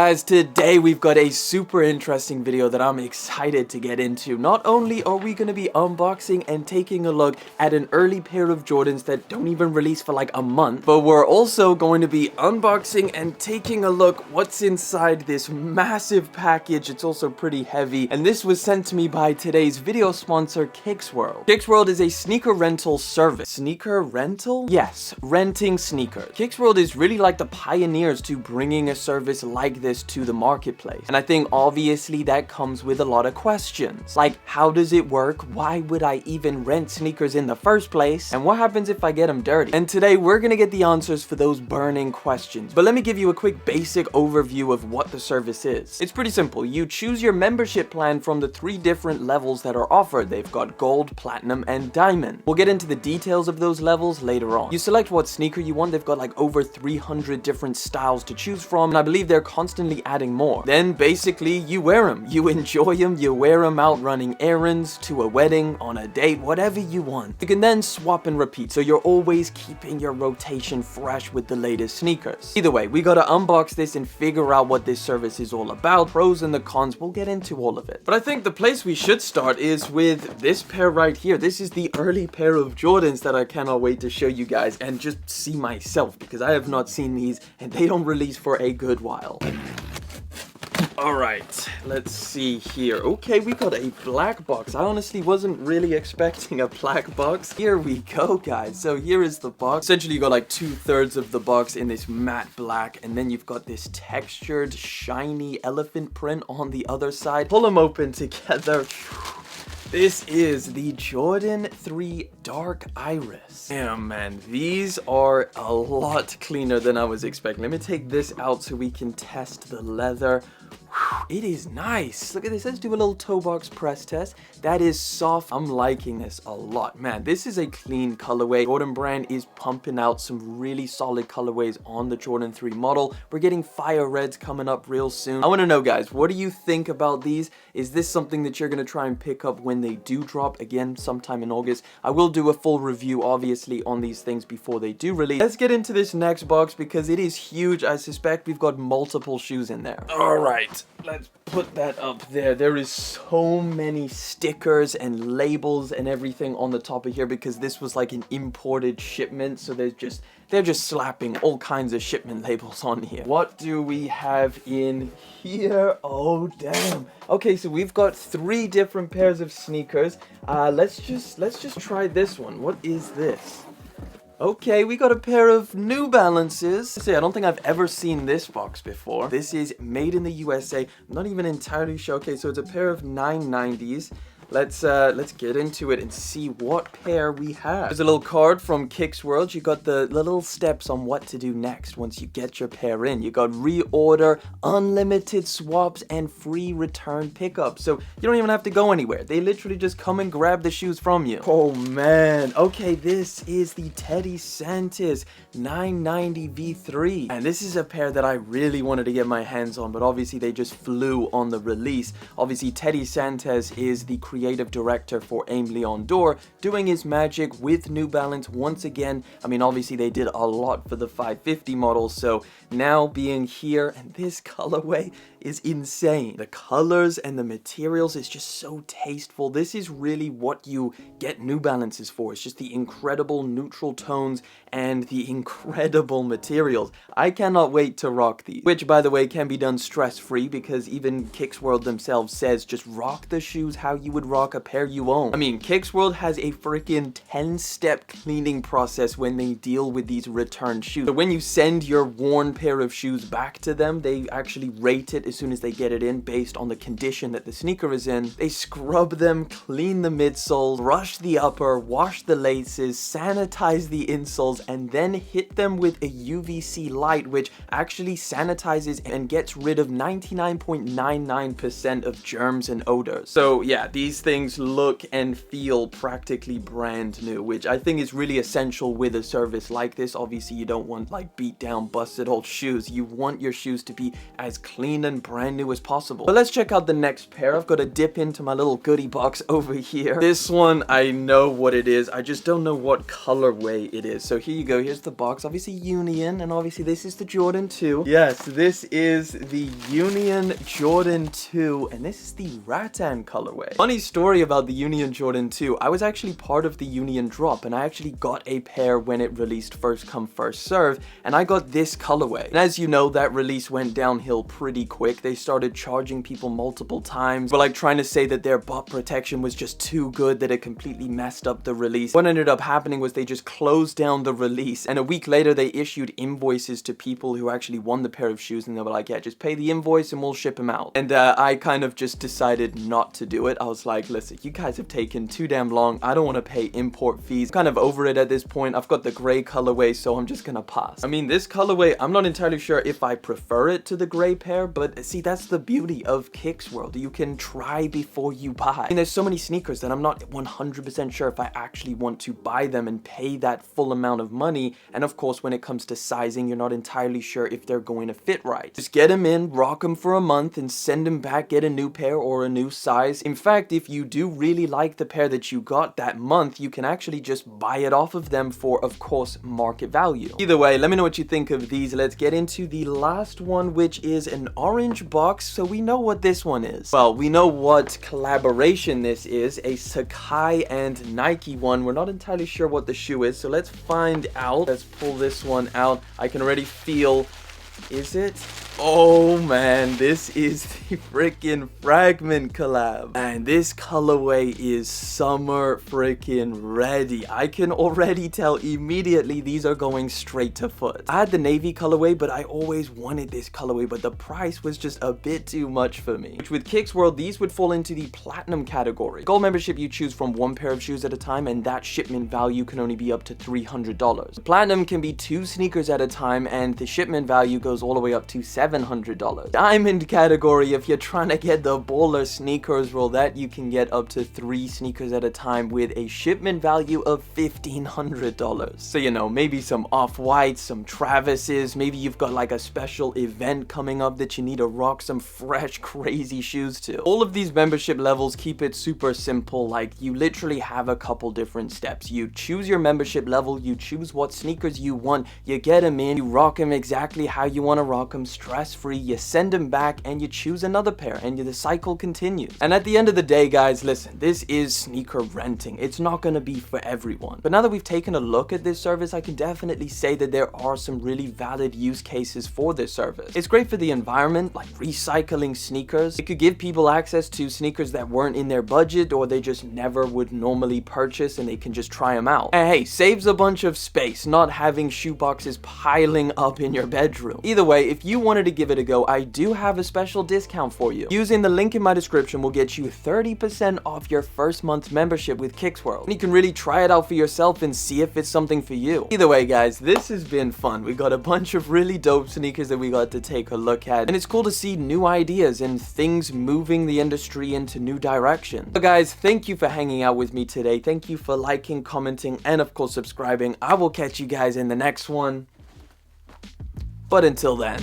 Guys, today we've got a super interesting video that I'm excited to get into. Not only are we going to be unboxing and taking a look at an early pair of Jordans that don't even release for like a month, but we're also going to be unboxing and taking a look what's inside this massive package. It's also pretty heavy, and this was sent to me by today's video sponsor, KYX World. KYX World is a sneaker rental service. Sneaker rental? Yes, renting sneakers. KYX World is really like the pioneers to bringing a service like this to the marketplace. And I think obviously that comes with a lot of questions. Like, how does it work? Why would I even rent sneakers in the first place? And what happens if I get them dirty? And today we're gonna get the answers for those burning questions. But let me give you a quick basic overview of what the service is. It's pretty simple. You choose your membership plan from the 3 different levels that are offered. They've got gold, platinum, and diamond. We'll get into the details of those levels later on. You select what sneaker you want. They've got like over 300 different styles to choose from, and I believe they're constantly adding more. Then basically you wear them, you enjoy them, you wear them out running errands, to a wedding, on a date, whatever you want. You can then swap and repeat, so you're always keeping your rotation fresh with the latest sneakers. Either way, we gotta unbox this and figure out what this service is all about, pros and the cons. We'll get into all of it. But I think the place we should start is with this pair right here. This is the early pair of Jordans that I cannot wait to show you guys and just see myself, because I have not seen these and they don't release for a good while. Alright, let's see here. Okay, we got a black box. I honestly wasn't really expecting a black box. Here we go, guys. So here is the box. Essentially, you got like 2/3 of the box in this matte black, and then you've got this textured, shiny elephant print on the other side. Pull them open together. This is the Jordan 3 Dark Iris. Damn, man, these are a lot cleaner than I was expecting. Let me take this out so we can test the leather. It is nice. Look at this. Let's do a little toe box press test. That is soft. I'm liking this a lot. Man, this is a clean colorway. Jordan brand is pumping out some really solid colorways on the Jordan 3 model. We're getting fire reds coming up real soon. I want to know, guys, what do you think about these? Is this something that you're going to try and pick up when they do drop again sometime in August? I will do a full review, obviously, on these things before they do release. Let's get into this next box because it is huge. I suspect we've got multiple shoes in there. All right. Let's put that up there. There is so many stickers and labels and everything on the top of here because this was like an imported shipment, so they're just slapping all kinds of shipment labels on here. What do we have in here? Oh damn. Okay, so we've got 3 different pairs of sneakers. Let's just try this one. What is this? Okay, we got a pair of New Balances. See, I don't think I've ever seen this box before. This is made in the USA. I'm not even entirely sure. Okay, so it's a pair of 990s. Let's get into it and see what pair we have. There's a little card from KYX World. You got the little steps on what to do next once you get your pair in. You got reorder, unlimited swaps, and free return pickup. So you don't even have to go anywhere. They literally just come and grab the shoes from you. Oh man. Okay, this is the Teddy Santis 990 V3. And this is a pair that I really wanted to get my hands on, but obviously they just flew on the release. Obviously, Teddy Santis is the creative director for Aim Leon Dore, doing his magic with New Balance once again. I mean, obviously they did a lot for the 550 model, so now being here, and this colorway is insane. The colors and the materials is just so tasteful. This is really what you get New Balances for. It's just the incredible neutral tones and the incredible materials. I cannot wait to rock these, which by the way can be done stress-free because even KYX World themselves says just rock the shoes how you would rock a pair you own. I mean, KYX World has a freaking 10-step cleaning process when they deal with these return shoes. So when you send your worn pair of shoes back to them, they actually rate it as soon as they get it in based on the condition that the sneaker is in. They scrub them, clean the midsole, brush the upper, wash the laces, sanitize the insoles, and then hit them with a UVC light, which actually sanitizes and gets rid of 99.99% of germs and odors. So yeah, these these things look and feel practically brand new, which I think is really essential with a service like this. Obviously, you don't want like beat down, busted old shoes. You want your shoes to be as clean and brand new as possible. But let's check out the next pair. I've got to dip into my little goodie box over here. This one, I know what it is. I just don't know what colorway it is. So here you go. Here's the box. Obviously Union, and obviously this is the Jordan 2. Yes, this is the Union Jordan 2, and this is the rattan colorway. Funny story about the Union Jordan 2. I was actually part of the Union drop, and I actually got a pair when it released, first come first serve, and I got this colorway. And as you know, that release went downhill pretty quick. They started charging people multiple times, but like trying to say that their bot protection was just too good that it completely messed up the release. What ended up happening was they just closed down the release, and a week later they issued invoices to people who actually won the pair of shoes, and they were like, yeah, just pay the invoice and we'll ship them out. And I kind of just decided not to do it. I was like, listen, you guys have taken too damn long. I don't want to pay import fees. I'm kind of over it at this point. I've got the gray colorway, so I'm just gonna pass. I mean, this colorway, I'm not entirely sure if I prefer it to the gray pair, but see, that's the beauty of KYX World. You can try before you buy. I mean, there's so many sneakers that I'm not 100% sure if I actually want to buy them and pay that full amount of money. And of course, when it comes to sizing, you're not entirely sure if they're going to fit right. Just get them in, rock them for a month, and send them back, get a new pair or a new size. In fact, if you do really like the pair that you got that month, you can actually just buy it off of them for, of course, market value. Either way, let me know what you think of these. Let's get into the last one, which is an orange box. So we know what this one is. Well, we know what collaboration this is, a Sacai and Nike one. We're not entirely sure what the shoe is, so let's find out. Let's pull this one out. I can already feel, is it? Oh man, this is the freaking Fragment collab. And this colorway is summer freaking ready. I can already tell immediately these are going straight to foot. I had the navy colorway, but I always wanted this colorway, but the price was just a bit too much for me. Which with KYX World, these would fall into the platinum category. Gold membership, you choose from one pair of shoes at a time, and that shipment value can only be up to $300. Platinum can be 2 sneakers at a time, and the shipment value goes all the way up to $700. Diamond category, if you're trying to get the baller sneakers, well, that you can get up to 3 sneakers at a time with a shipment value of $1,500. So, you know, maybe some Off-Whites, some Travises, maybe you've got like a special event coming up that you need to rock some fresh, crazy shoes to. All of these membership levels keep it super simple. Like, you literally have a couple different steps. You choose your membership level, you choose what sneakers you want, you get them in, you rock them exactly how you want to rock them, stress-free, you send them back, and you choose another pair, and the cycle continues. And at the end of the day, guys, listen, this is sneaker renting. It's not going to be for everyone. But now that we've taken a look at this service, I can definitely say that there are some really valid use cases for this service. It's great for the environment, like recycling sneakers. It could give people access to sneakers that weren't in their budget, or they just never would normally purchase, and they can just try them out. And hey, saves a bunch of space, not having shoe boxes piling up in your bedroom. Either way, if you wanted to give it a go, I do have a special discount for you. Using the link in my description will get you 30% off your first month's membership with KYX World. And you can really try it out for yourself and see if it's something for you. Either way, guys, this has been fun. We got a bunch of really dope sneakers that we got to take a look at, and it's cool to see new ideas and things moving the industry into new direction. So guys, thank you for hanging out with me today. Thank you for liking, commenting, and of course subscribing. I will catch you guys in the next one. But until then,